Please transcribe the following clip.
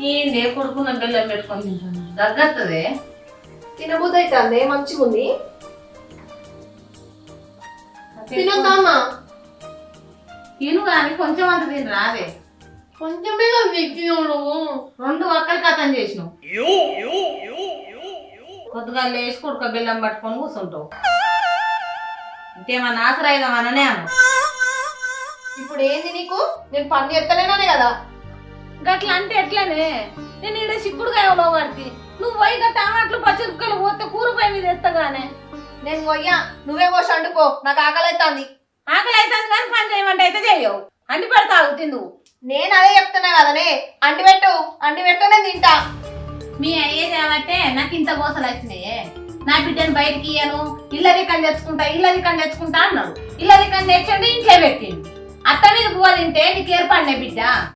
ఏందే కొడుకున్న బెల్లం పెట్టుకొని తింటాను దగ్గత్తదే తినబుద్ధి అవుతుంది మంచిగా ఉంది తినొద్దామా తిను కానీ కొంచెం అంత తిని రాదే కొంచెమే కదా తినడు 2 ఒక్కరి కథం చేసినావు కొద్దిగా లేచి కొడుక బెల్లం పట్టుకొని కూర్చుంటావు ఇంకేమన్నా ఆసరాయిదామననే అను ఇప్పుడు ఏంది నీకు నేను పని ఎత్తలేనానే కదా గట్లా అంటే ఎట్లనే నేను ఇక్కడ చిక్కుడుకాయలో వాడికి నువ్వు పోయి టమాటాలు పచ్చిమిరపకాయలు పోతే కూరపాయ మీద ఎత్తగానే నేను పోయ్యా నువ్వే పోసి వండుకో నాకు ఆకలి అవుతుంది ఆకలి అవుతుంది కానీ పని చేయమంటే అయితే చేయవు అండి పెడతావు తిందు నేను అదే చెప్తున్నా కదనే అంటి పెట్టు నేను తింటా మీ అయ్యే కాబట్టి నాకు ఇంత గోసలు వచ్చినాయే నా బిడ్డను బయటికి ఇయ్యను ఇల్లరికని తెచ్చుకుంటా అన్నాడు ఇల్లరికని తెచ్చండి ఇంట్లో పెట్టిండు అత్త మీద పువ్వ తింటే నీకు ఏర్పడినాయి బిడ్డ